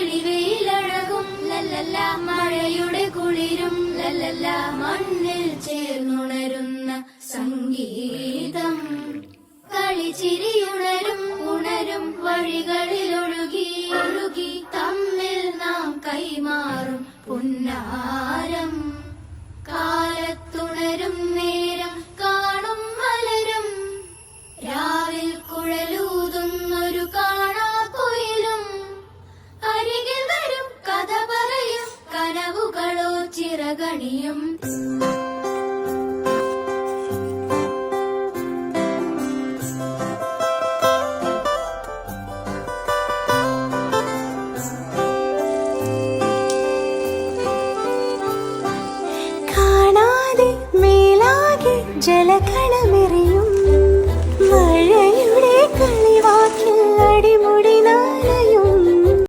തെളിവെയിലഴകും ലല്ലല്ല, മഴയുടെ കുളിരും ലല്ലല്ല, മണ്ണിൽ ചേർന്നുണരുന്ന സംഗീതം. കളിച്ചിരിയുണരും ഉണരും വഴികളിൽ ഒഴുകി ഒഴുകി തമ്മിൽ നാം കൈമാറും പുന്നാരം. കാലത്തുണരും നേരം കാണും മലരും, രാവിൽ കുഴലൂതുന്നൊരു കാണാക്കുയിലും. അരികിൽ വരും കഥ പറയും കനവുകളോ ചിറകണിയും. ജലകണമെറിയും മഴ